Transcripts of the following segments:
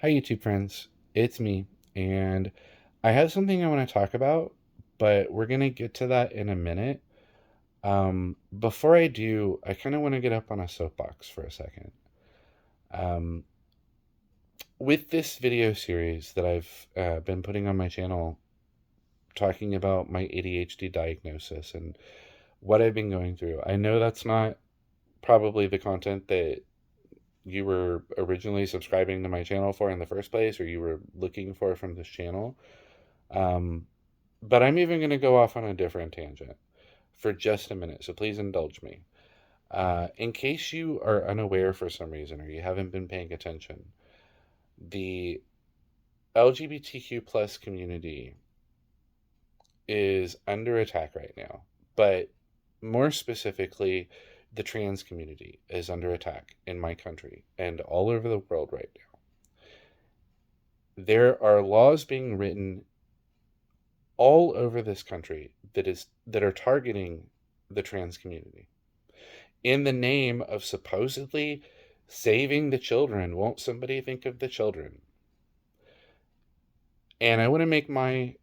Hi, YouTube friends. It's me, and I have something I want to talk about, but we're going to get to that in a minute. Before I do, I kind of want to get up on a soapbox for a second. Um, with this video series that I've been putting on my channel, talking about my ADHD diagnosis and what I've been going through, I know that's not probably the content that you were originally subscribing to my channel for in the first place, or you were looking for from this channel. Um, But I'm even going to go off on a different tangent for just a minute, so please indulge me. In case you are unaware for some reason or you haven't been paying attention, the LGBTQ plus community is under attack right now. But more specifically, the trans community is under attack in my country and all over the world right now. There are laws being written all over this country that are targeting the trans community in the name of supposedly saving the children. Won't somebody think of the children? And I want to make my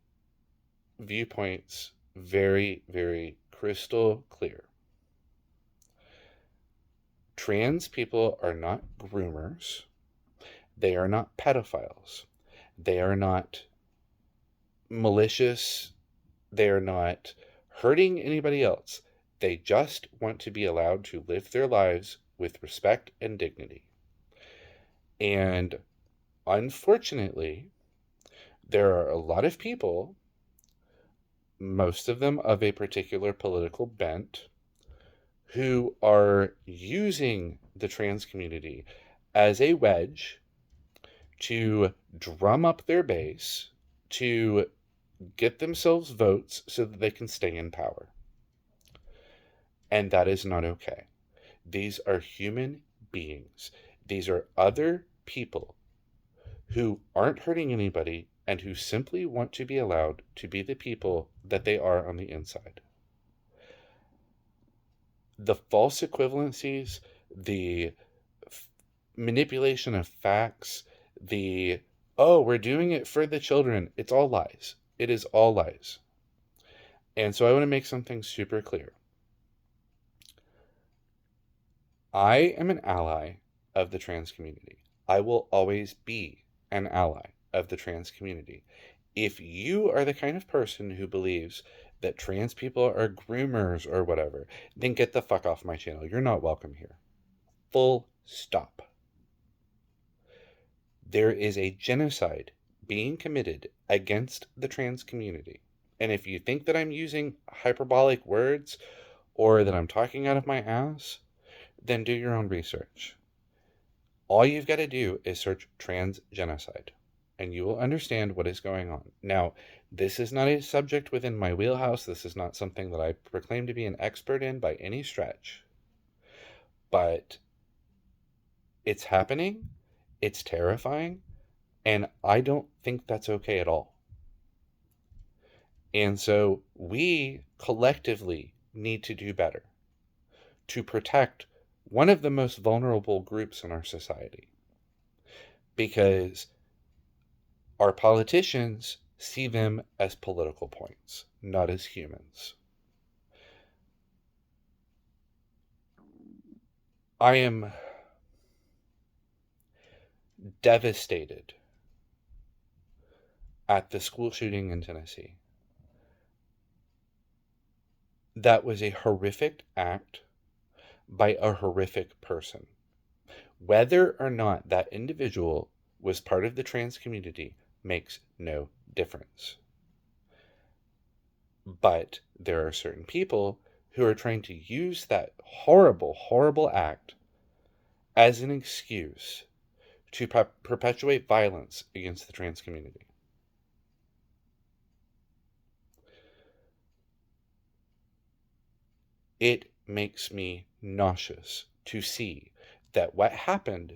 viewpoints very, very crystal clear. Trans people are not groomers. They are not pedophiles. They are not malicious. They are not hurting anybody else. They just want to be allowed to live their lives with respect and dignity. And unfortunately, there are a lot of people, most of them of a particular political bent, who are using the trans community as a wedge to drum up their base, to get themselves votes so that they can stay in power. And that is not okay. These are human beings. These are other people who aren't hurting anybody and who simply want to be allowed to be the people that they are on the inside. The false equivalencies, the manipulation of facts, the, oh, we're doing it for the children, it's all lies. It is all lies. And so I want to make something super clear. I am an ally of the trans community. I will always be an ally of the trans community. If you are the kind of person who believes that trans people are groomers or whatever, then get the fuck off my channel. You're not welcome here. Full stop. There is a genocide being committed against the trans community. And if you think that I'm using hyperbolic words or that I'm talking out of my ass, then do your own research. All you've got to do is search trans genocide, and you will understand what is going on. Now, this is not a subject within my wheelhouse. This is not something that I proclaim to be an expert in by any stretch. But it's happening, it's terrifying, and I don't think that's okay at all. And so we collectively need to do better to protect one of the most vulnerable groups in our society, because our politicians see them as political points, not as humans. I am devastated at the school shooting in Tennessee. That was a horrific act by a horrific person. Whether or not that individual was part of the trans community makes no difference. But there are certain people who are trying to use that horrible, horrible act as an excuse to perpetuate violence against the trans community. It makes me nauseous to see that what happened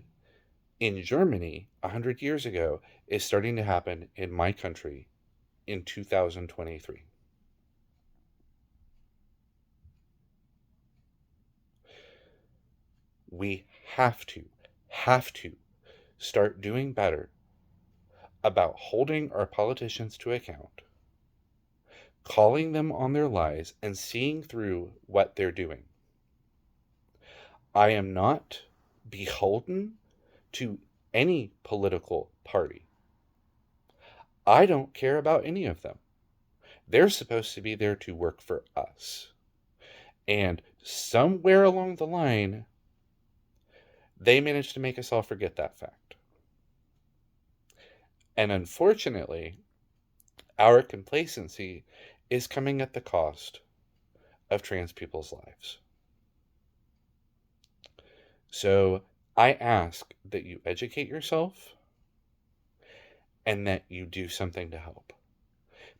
in Germany 100 years ago is starting to happen in my country in 2023. We have to start doing better about holding our politicians to account, calling them on their lies, and seeing through what they're doing. I am not beholden to any political party. I don't care about any of them. They're supposed to be there to work for us. And somewhere along the line, they managed to make us all forget that fact. And unfortunately, our complacency is coming at the cost of trans people's lives. So I ask that you educate yourself and that you do something to help.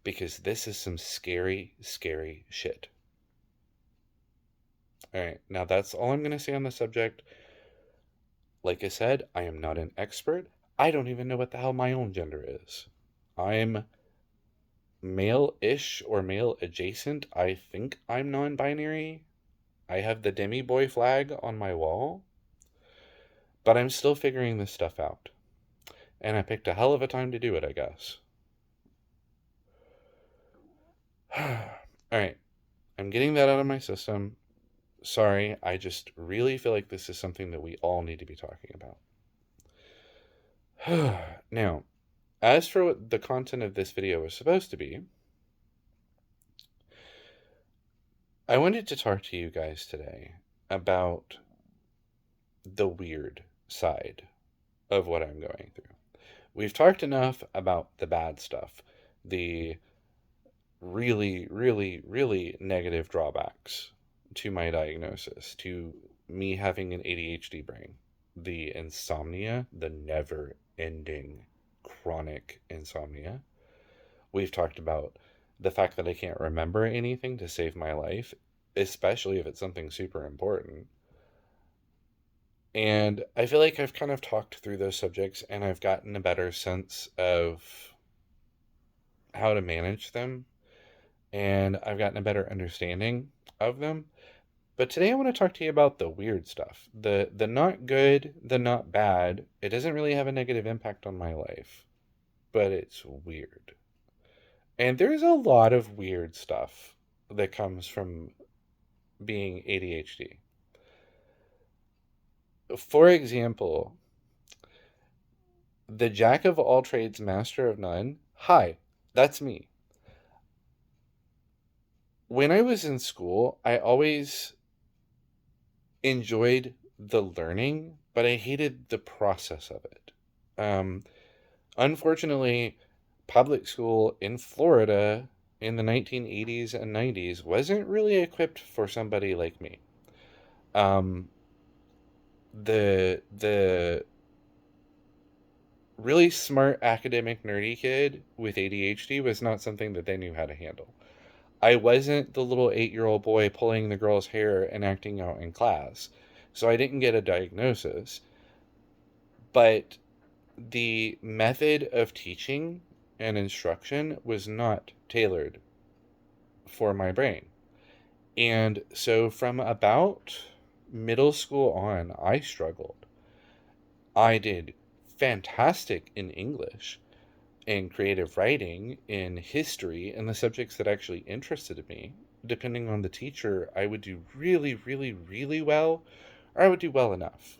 Because this is some scary, scary shit. Alright, now that's all I'm going to say on the subject. Like I said, I am not an expert. I don't even know what the hell my own gender is. I'm male-ish or male-adjacent. I think I'm non-binary. I have the demi-boy flag on my wall. But I'm still figuring this stuff out. And I picked a hell of a time to do it, I guess. Alright, I'm getting that out of my system. Sorry, I just really feel like this is something that we all need to be talking about. Now, as for what the content of this video was supposed to be, I wanted to talk to you guys today about the weird side of what I'm going through. We've talked enough about the bad stuff, the really, really, really negative drawbacks to my diagnosis, to me having an ADHD brain, the insomnia, the never-ending chronic insomnia. We've talked about the fact that I can't remember anything to save my life, especially if it's something super important. And I feel like I've kind of talked through those subjects and I've gotten a better sense of how to manage them, and I've gotten a better understanding of them. But today I want to talk to you about the weird stuff. The not good, the not bad. It doesn't really have a negative impact on my life, but it's weird. And there's a lot of weird stuff that comes from being ADHD. For example, the jack of all trades, master of none. Hi, that's me. When I was in school, I always enjoyed the learning, but I hated the process of it. Unfortunately, public school in Florida in the 1980s and 90s wasn't really equipped for somebody like me. Um, the really smart academic nerdy kid with ADHD was not something that they knew how to handle. I wasn't the little 8-year-old boy pulling the girl's hair and acting out in class, so I didn't get a diagnosis. But the method of teaching and instruction was not tailored for my brain. And so from about middle school on, I struggled. I did fantastic in English, in creative writing, in history, and the subjects that actually interested me. Depending on the teacher, I would do really, really, really well, or I would do well enough.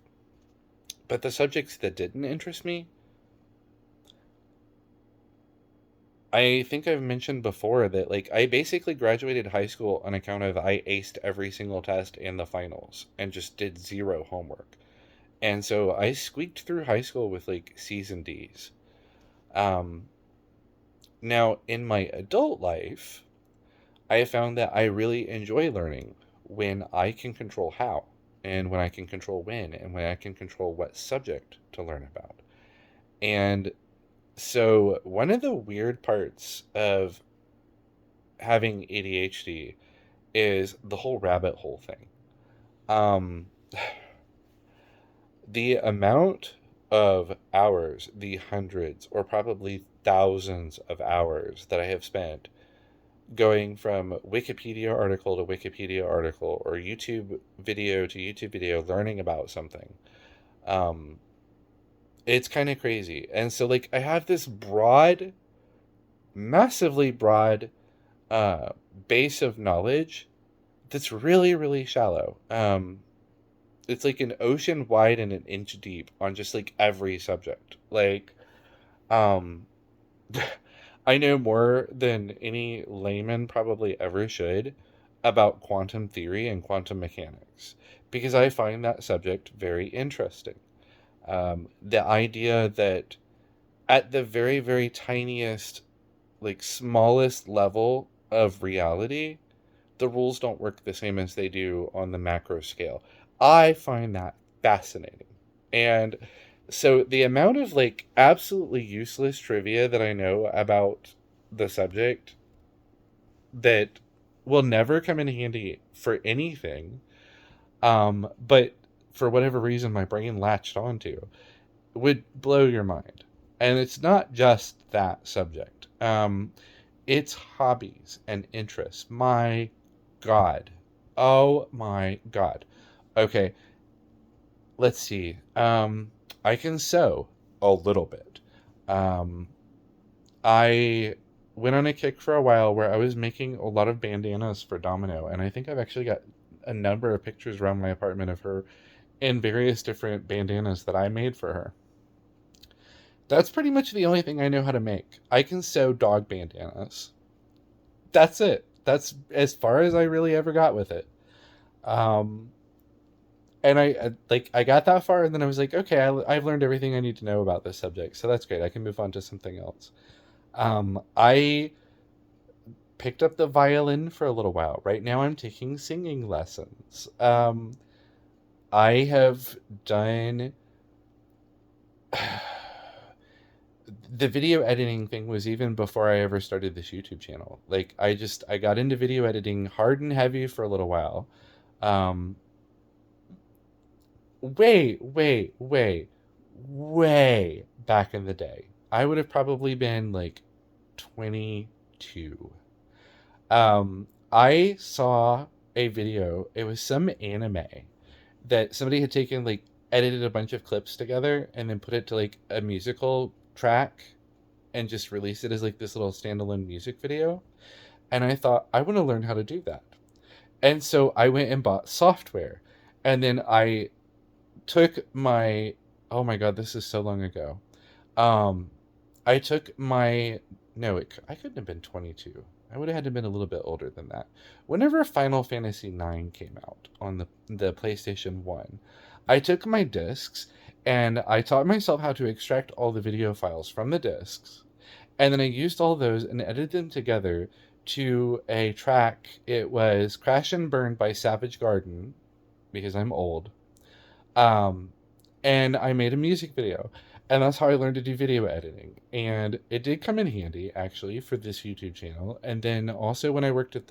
But the subjects that didn't interest me, I think I've mentioned before that, like, I basically graduated high school on account of I aced every single test and the finals and just did zero homework. And so I squeaked through high school with, like, C's and D's. Now, in my adult life, I have found that I really enjoy learning when I can control how, and when I can control when, and when I can control what subject to learn about. And so, one of the weird parts of having ADHD is the whole rabbit hole thing. Um, the amount of hours, the hundreds or probably thousands of hours that I have spent going from Wikipedia article to Wikipedia article or YouTube video to YouTube video learning about something, It's kind of crazy. And so like I have this broad, massively broad uh base of knowledge that's really, really shallow. It's like an ocean wide and an inch deep on just like every subject. Like, um, I know more than any layman probably ever should about quantum theory and quantum mechanics because I find that subject very interesting. The idea that at the very, very tiniest, like smallest level of reality, the rules don't work the same as they do on the macro scale. I find that fascinating. And so the amount of like absolutely useless trivia that I know about the subject that will never come in handy for anything, but for whatever reason my brain latched onto, would blow your mind. And it's not just that subject. It's hobbies and interests. My God. Oh my God. Okay, let's see. I can sew a little bit. Um, I went on a kick for a while where I was making a lot of bandanas for Domino, and I think I've actually got a number of pictures around my apartment of her in various different bandanas that I made for her. That's pretty much the only thing I know how to make. I can sew dog bandanas. That's it. That's as far as I really ever got with it. Um, and I got that far, and then I was like, okay, I've learned everything I need to know about this subject, so that's great. I can move on to something else. I picked up the violin for a little while. Right now, I'm taking singing lessons. I have done the video editing thing was even before I ever started this YouTube channel. Like I got into video editing hard and heavy for a little while. Um, way back in the day. I would have probably been like 22. I saw a video. It was some anime that somebody had taken, like, edited a bunch of clips together and then put it to like a musical track and just released it as like this little standalone music video. And I thought, I want to learn how to do that. And so I went and bought software. And then I took my, oh my God, this is so long ago. Um, I took my, no, I couldn't have been 22. I would have had to have been a little bit older than that. Whenever Final Fantasy IX came out on the PlayStation 1, I took my discs and I taught myself how to extract all the video files from the discs. And then I used all those and edited them together to a track. It was Crash and Burn by Savage Garden, because I'm old. Um, and I made a music video. And that's how I learned to do video editing. And it did come in handy, actually, for this YouTube channel. And then also when I worked at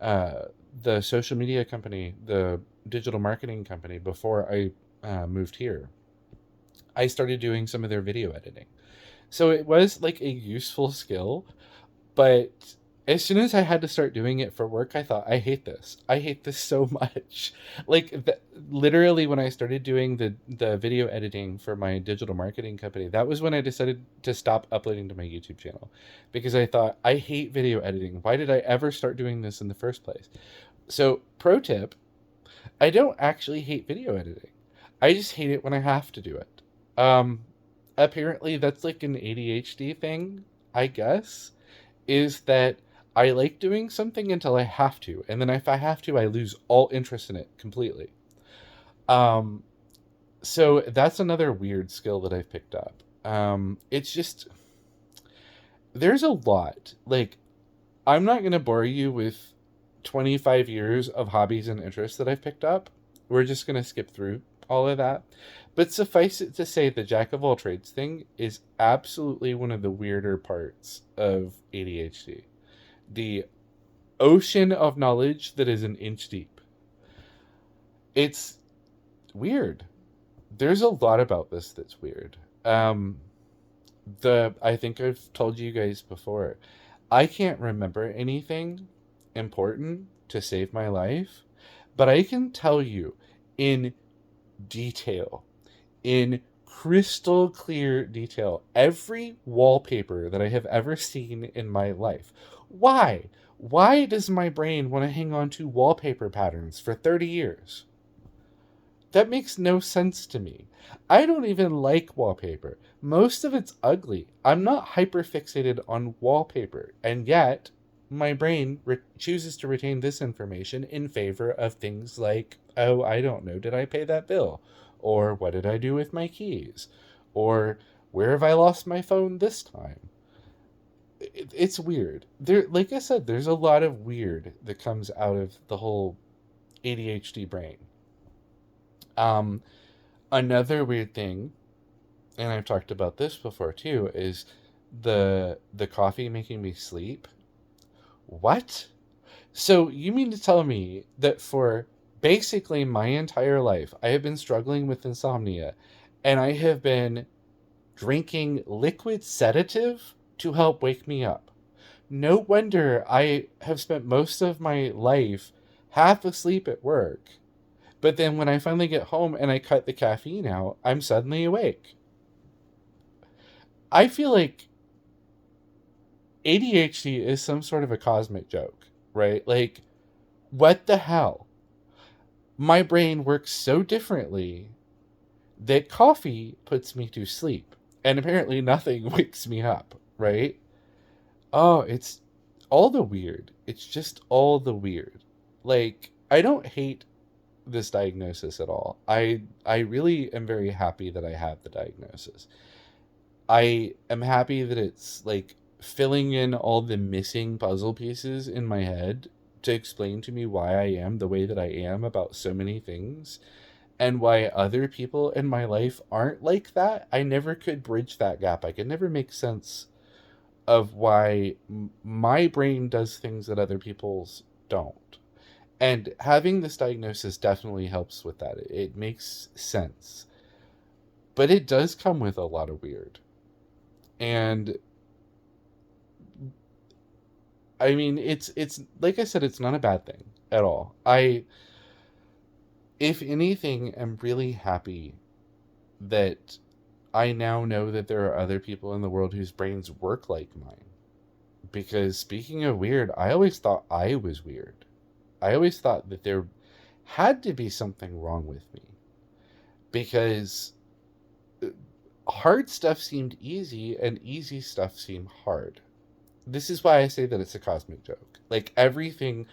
uh, the social media company, the digital marketing company, before I moved here, I started doing some of their video editing. So it was like a useful skill, but as soon as I had to start doing it for work, I thought, I hate this. I hate this so much. Like, literally, when I started doing the video editing for my digital marketing company, that was when I decided to stop uploading to my YouTube channel because I thought, I hate video editing. Why did I ever start doing this in the first place? So, pro tip, I don't actually hate video editing. I just hate it when I have to do it. Um, Apparently, that's like an ADHD thing, I guess, is that I like doing something until I have to, and then if I have to, I lose all interest in it completely. Um, so that's another weird skill that I've picked up. It's just there's a lot. Like, I'm not gonna bore you with 25 years of hobbies and interests that I've picked up. We're just gonna skip through all of that. But suffice it to say, the jack of all trades thing is absolutely one of the weirder parts of ADHD. The ocean of knowledge that is an inch deep. It's weird. There's a lot about this that's weird. The I think I've told you guys before. I can't remember anything important to save my life, but I can tell you in detail, in crystal clear detail. Every wallpaper that I have ever seen in my life. Why? Why does my brain want to hang on to wallpaper patterns for 30 years? That makes no sense to me. I don't even like wallpaper. Most of it's ugly. I'm not hyper fixated on wallpaper, and yet my brain chooses to retain this information in favor of things like, oh, I don't know, did I pay that bill? Or what did I do with my keys? Or where have I lost my phone this time? It's weird. There, like I said, there's a lot of weird that comes out of the whole ADHD brain. Um, Another weird thing, and I've talked about this before too, is the coffee making me sleep. What? So you mean to tell me that for basically my entire life, I have been struggling with insomnia, and I have been drinking liquid sedative to help wake me up? No wonder I have spent most of my life half asleep at work. But then when I finally get home and I cut the caffeine out, I'm suddenly awake. I feel like ADHD is some sort of a cosmic joke, right? Like, what the hell? My brain works so differently that coffee puts me to sleep, and apparently nothing wakes me up, right? Oh, it's all the weird. It's just all the weird. Like, I don't hate this diagnosis at all. I really am very happy that I have the diagnosis. I am happy that it's like filling in all the missing puzzle pieces in my head to explain to me why I am the way that I am about so many things and why other people in my life aren't like that. I never could bridge that gap. I could never make sense of why my brain does things that other people's don't. And having this diagnosis definitely helps with that. It makes sense. But it does come with a lot of weird. And I mean, it's like I said, it's not a bad thing at all. I, if anything, am really happy that I now know that there are other people in the world whose brains work like mine. Because speaking of weird, I always thought I was weird. I always thought that there had to be something wrong with me because hard stuff seemed easy and easy stuff seemed hard. This is why I say that it's a cosmic joke. Like everything,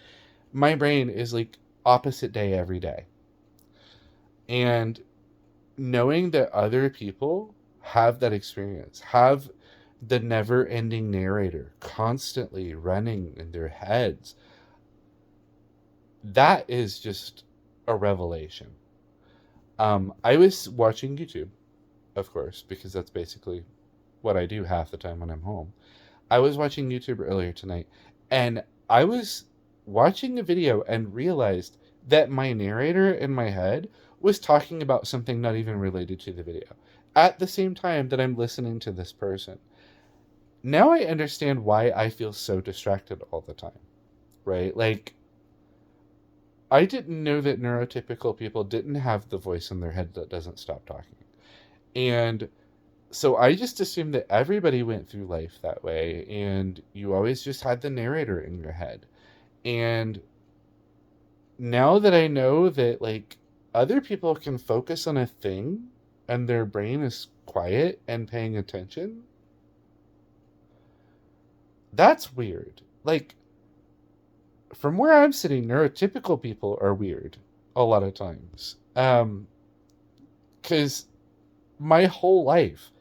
my brain is like opposite day every day. And knowing that other people have that experience, have the never ending narrator constantly running in their heads, that is just a revelation. I was watching YouTube, of course, because that's basically what I do half the time when I'm home. I was watching YouTube earlier tonight, and I was watching a video and realized that my narrator in my head was talking about something not even related to the video at the same time that I'm listening to this person. Now I understand why I feel so distracted all the time, right? Like, I didn't know that neurotypical people didn't have the voice in their head that doesn't stop talking. And so I just assumed that everybody went through life that way and you always just had the narrator in your head. And now that I know that like other people can focus on a thing and their brain is quiet and paying attention, that's weird. Like from where I'm sitting, neurotypical people are weird a lot of times. Cuz my whole life,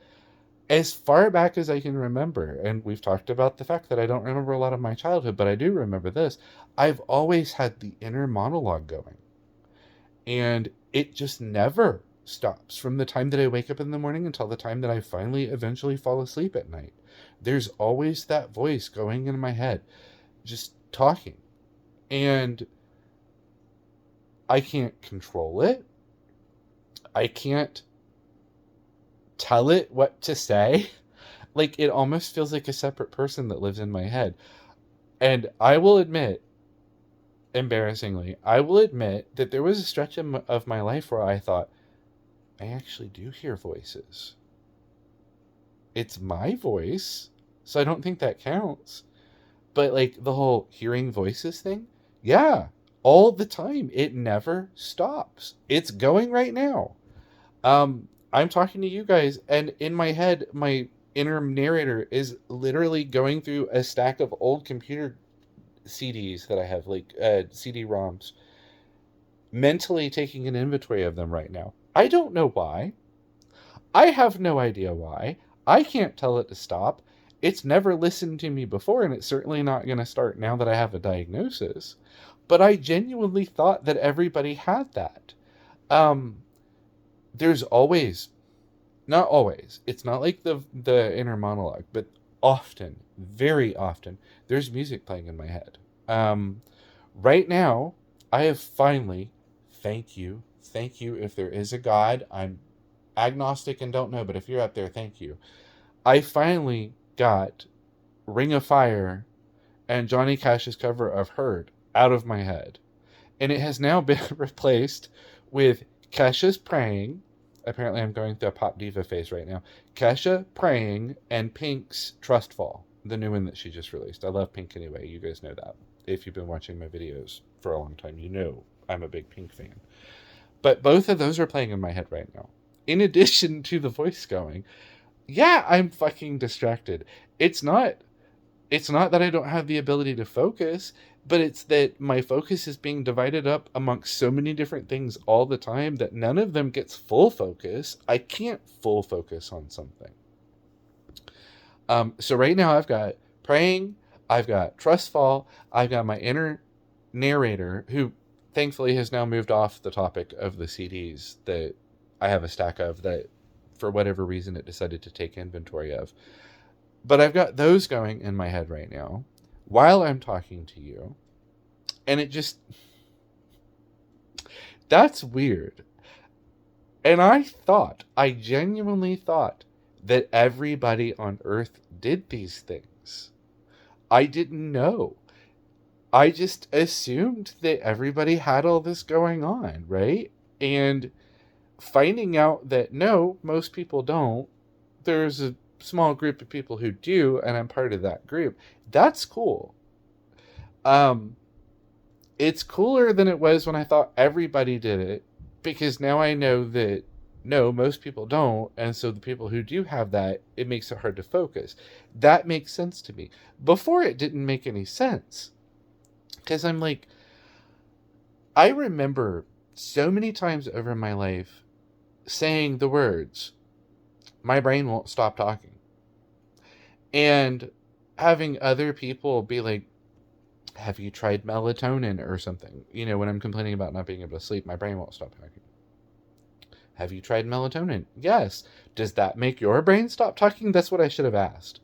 as far back as I can remember, and we've talked about the fact that I don't remember a lot of my childhood, but I do remember this. I've always had the inner monologue going, and it just never stops from the time that I wake up in the morning until the time that I finally eventually fall asleep at night. There's always that voice going in my head, just talking, and I can't control it. I can't tell it what to say. Like it almost feels like a separate person that lives in my head. And I will admit, embarrassingly, I will admit that there was a stretch of my life where I thought, I actually do hear voices. It's my voice, so I don't think that counts. But like the whole hearing voices thing, yeah, all the time. It never stops. It's going right now. I'm talking to you guys, and in my head, my inner narrator is literally going through a stack of old computer CDs that I have, like CD-ROMs, mentally taking an inventory of them right now. I don't know why. I have no idea why. I can't tell it to stop. It's never listened to me before, and it's certainly not going to start now that I have a diagnosis. But I genuinely thought that everybody had that. Um, there's always, not always, it's not like the inner monologue, but often, very often, there's music playing in my head. Um, right now, I have finally, thank you. If there is a God, I'm agnostic and don't know, but if you're out there, thank you. I finally got Ring of Fire and Johnny Cash's cover of Hurt out of my head. And it has now been replaced with Kesha's Praying. Apparently, I'm going through a pop diva phase right now. Kesha Praying and Pink's Trustfall, the new one that she just released. I love Pink anyway. You guys know that. If you've been watching my videos for a long time, you know I'm a big Pink fan. But both of those are playing in my head right now. In addition to the voice going, yeah, I'm fucking distracted. It's not it's not that I don't have the ability to focus, but it's that my focus is being divided up amongst so many different things all the time that none of them gets full focus. I can't full focus on something. So right now I've got praying, I've got trustfall, I've got my inner narrator who thankfully has now moved off the topic of the CDs that I have a stack of that for whatever reason it decided to take inventory of. But I've got those going in my head right now while I'm talking to you. And it just, that's weird. And I genuinely thought that everybody on Earth did these things. I didn't know. I just assumed that everybody had all this going on, right? And finding out that no, most people don't, there's a small group of people who do, and I'm part of that group. That's cool. Um, it's cooler than it was when I thought everybody did it, because now I know that no, most people don't, and so the people who do have that, it makes it hard to focus. That makes sense to me. Before, it didn't make any sense, because I'm like, I remember so many times over my life saying the words, my brain won't stop talking. And having other people be like, have you tried melatonin or something? You know, when I'm complaining about not being able to sleep, my brain won't stop talking. Have you tried melatonin? Yes. Does that make your brain stop talking? That's what I should have asked.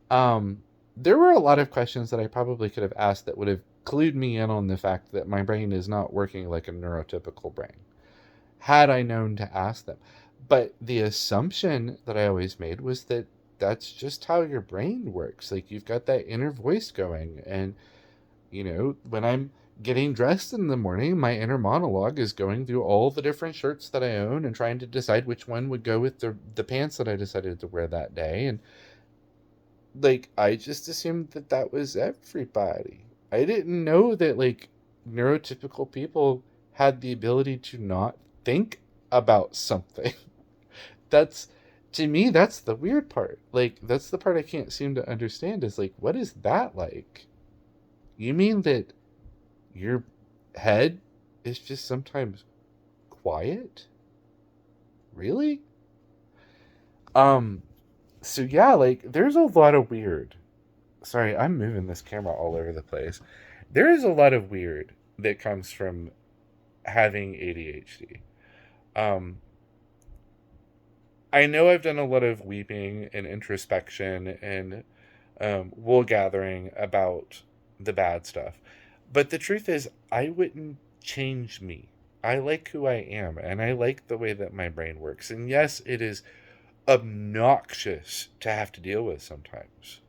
There were a lot of questions that I probably could have asked that would have clued me in on the fact that my brain is not working like a neurotypical brain, had I known to ask them. But the assumption that I always made was that that's just how your brain works. Like, you've got that inner voice going, and you know, when I'm getting dressed in the morning, my inner monologue is going through all the different shirts that I own and trying to decide which one would go with the pants that I decided to wear that day. And like, I just assumed that that was everybody. I didn't know that like neurotypical people had the ability to not think about something. That's, to me, that's the weird part. Like, that's the part I can't seem to understand, is like, what is that like? You mean that your head is just sometimes quiet? Really? Um, so yeah, like, there's a lot of weird. Sorry, I'm moving this camera all over the place. There is a lot of weird that comes from having ADHD. Um, I know I've done a lot of weeping and introspection and wool gathering about the bad stuff. But the truth is, I wouldn't change me. I like who I am, and I like the way that my brain works. And yes, it is obnoxious to have to deal with sometimes.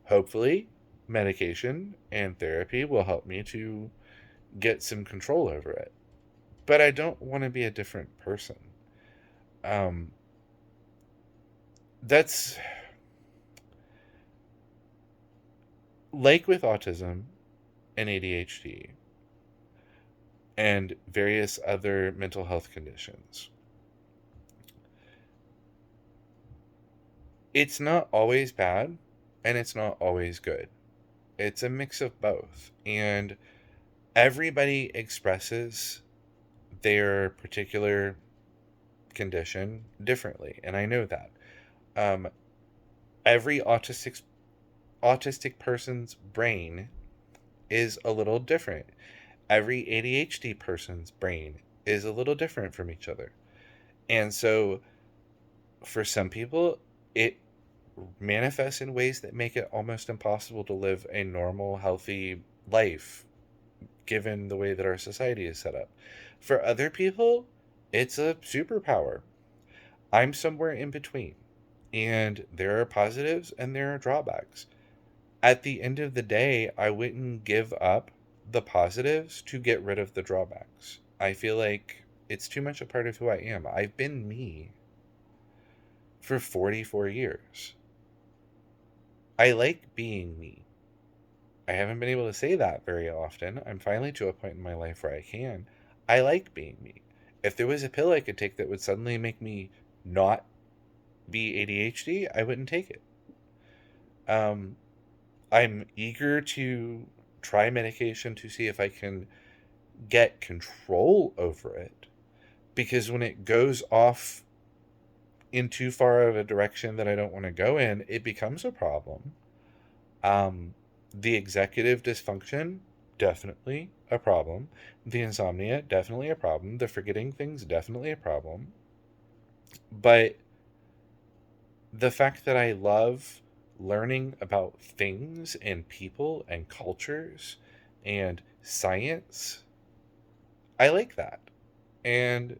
Hopefully, medication and therapy will help me to get some control over it. But I don't want to be a different person. Um, that's like with autism and ADHD and various other mental health conditions. It's not always bad and it's not always good. It's a mix of both. And everybody expresses their particular condition differently. And I know that. Um, every autistic person's brain is a little different. Every ADHD person's brain is a little different from each other. And so for some people, it manifests in ways that make it almost impossible to live a normal, healthy life given the way that our society is set up. For other people, it's a superpower. I'm somewhere in between. And there are positives and there are drawbacks. At the end of the day, I wouldn't give up the positives to get rid of the drawbacks. I feel like it's too much a part of who I am. I've been me for 44 years. I like being me. I haven't been able to say that very often. I'm finally to a point in my life where I can. I like being me. If there was a pill I could take that would suddenly make me not be ADHD, I wouldn't take it. Um, I'm eager to try medication to see if I can get control over it. Because when it goes off in too far of a direction that I don't want to go in, it becomes a problem. Um, the executive dysfunction, definitely a problem. The insomnia, definitely a problem. The forgetting things, definitely a problem. But the fact that I love learning about things and people and cultures and science, I like that. And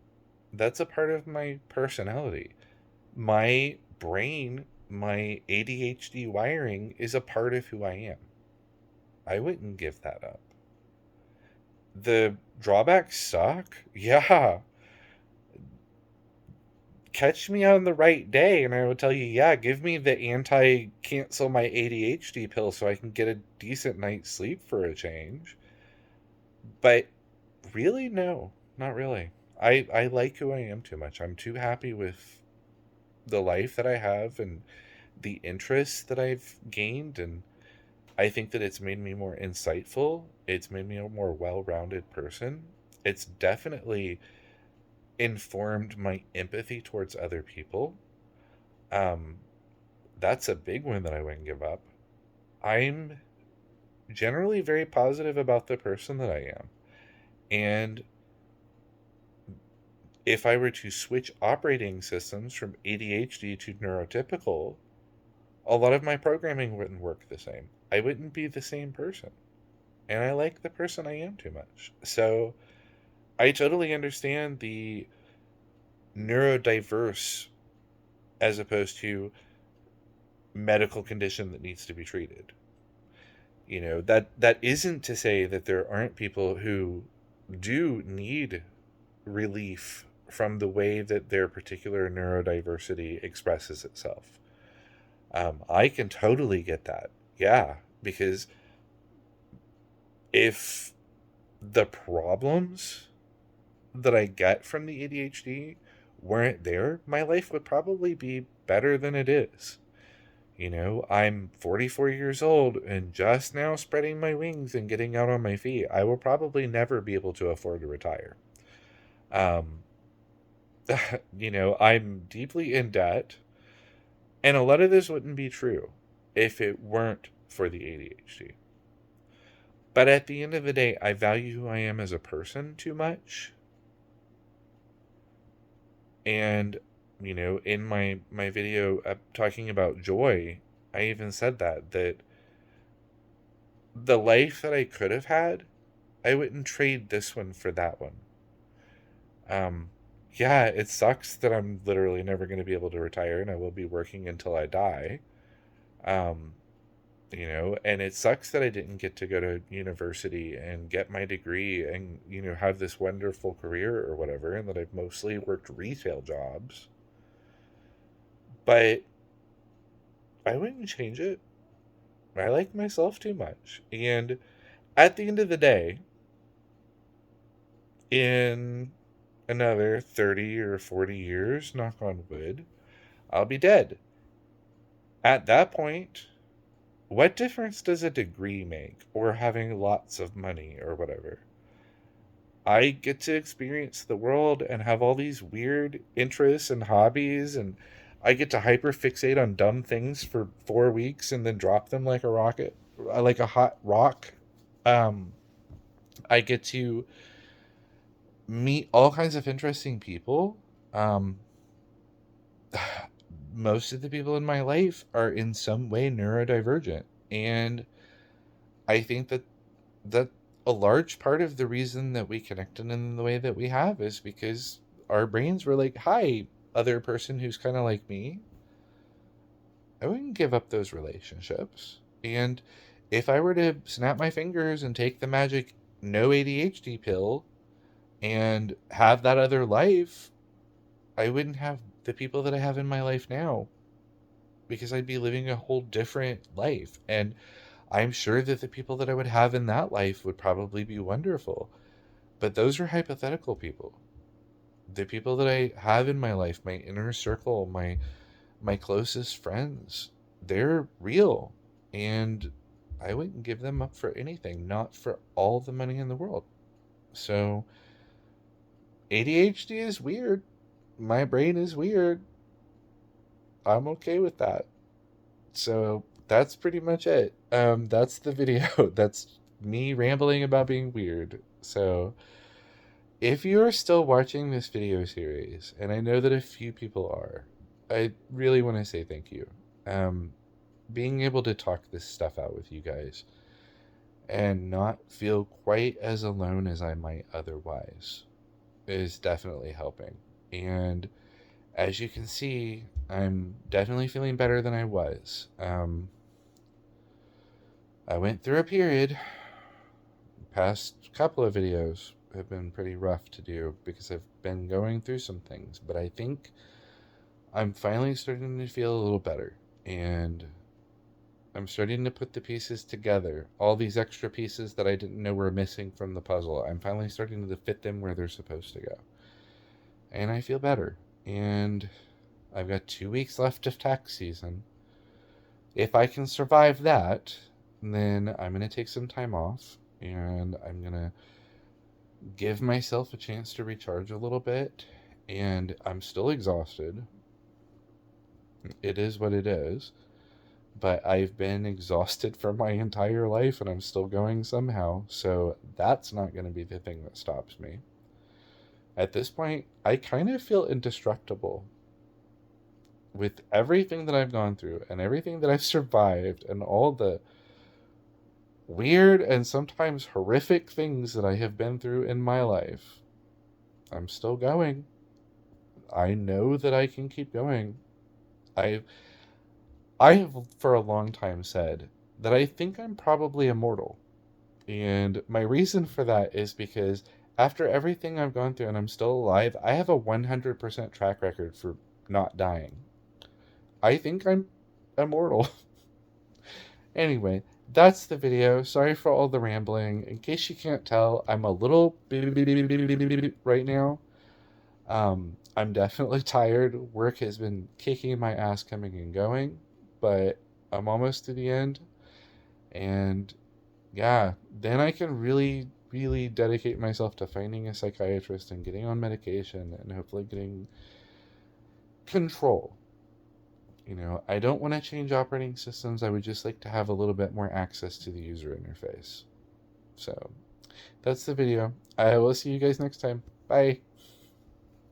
that's a part of my personality. My brain, my ADHD wiring is a part of who I am. I wouldn't give that up. The drawbacks suck. Yeah. Catch me on the right day and I will tell you, yeah, give me the anti cancel my ADHD pill so I can get a decent night's sleep for a change. But really, no, not really. I like who I am too much. I'm too happy with the life that I have and the interests that I've gained, and I think that it's made me more insightful. It's made me a more well-rounded person. It's definitely informed my empathy towards other people. Um, that's a big one that I wouldn't give up. I'm generally very positive about the person that I am. And if I were to switch operating systems from ADHD to neurotypical, a lot of my programming wouldn't work the same. I wouldn't be the same person. And I like the person I am too much. So I totally understand the neurodiverse as opposed to medical condition that needs to be treated. You know, that isn't to say that there aren't people who do need relief from the way that their particular neurodiversity expresses itself. I can totally get that. Yeah, because if the problems that I get from the ADHD weren't there, my life would probably be better than it is. You know, I'm 44 years old and just now spreading my wings and getting out on my feet. I will probably never be able to afford to retire. Um, I'm deeply in debt, and a lot of this wouldn't be true if it weren't for the ADHD. But at the end of the day, I value who I am as a person too much. And, in my video talking about joy, I even said that the life that I could have had, I wouldn't trade this one for that one. Um, yeah, it sucks that I'm literally never going to be able to retire and I will be working until I die. Um, and it sucks that I didn't get to go to university and get my degree and, have this wonderful career or whatever, and that I've mostly worked retail jobs. But I wouldn't change it. I like myself too much. And at the end of the day, in another 30 or 40 years, knock on wood, I'll be dead. At that point, what difference does a degree make or having lots of money or whatever? I get to experience the world and have all these weird interests and hobbies, and I get to hyperfixate on dumb things for 4 weeks and then drop them like a rocket, like a hot rock. Um, I get to meet all kinds of interesting people. Um, most of the people in my life are in some way neurodivergent, and I think that a large part of the reason that we connected in the way that we have is because our brains were like, "Hi, other person who's kind of like me." I wouldn't give up those relationships. And if I were to snap my fingers and take the magic no ADHD pill and have that other life, I wouldn't have the people that I have in my life now, because I'd be living a whole different life. And I'm sure that the people that I would have in that life would probably be wonderful. But those are hypothetical people. The people that I have in my life, my inner circle, my closest friends, they're real. And I wouldn't give them up for anything, not for all the money in the world. So ADHD is weird. My brain is weird. I'm okay with that. So that's pretty much it. That's the video. That's me rambling about being weird. So if you are still watching this video series, and I know that a few people are, I really want to say thank you. Um, Being able to talk this stuff out with you guys and not feel quite as alone as I might otherwise is definitely helping. And as you can see, I'm definitely feeling better than I was. I went through a period, past couple of videos have been pretty rough to do because I've been going through some things, but I think I'm finally starting to feel a little better, and I'm starting to put the pieces together. All these extra pieces that I didn't know were missing from the puzzle, I'm finally starting to fit them where they're supposed to go. And I feel better. And I've got 2 weeks left of tax season. If I can survive that, then I'm going to take some time off and I'm going to give myself a chance to recharge a little bit. And I'm still exhausted. It is what it is. But I've been exhausted for my entire life and I'm still going somehow. So that's not going to be the thing that stops me. At this point, I kind of feel indestructible with everything that I've gone through and everything that I've survived and all the weird and sometimes horrific things that I have been through in my life. I'm still going. I know that I can keep going. I I have for a long time said that I think I'm probably immortal. And my reason for that is because after everything I've gone through and I'm still alive, I have a 100% track record for not dying. I think I'm immortal. Anyway, that's the video. Sorry for all the rambling. In case you can't tell, I'm a little right now. I'm definitely tired. Work has been kicking my ass coming and going, but I'm almost to the end. And yeah, then I can really, really dedicate myself to finding a psychiatrist and getting on medication and hopefully getting control. I don't want to change operating systems. I would just like to have a little bit more access to the user interface. So that's the video. I will see you guys next time. Bye.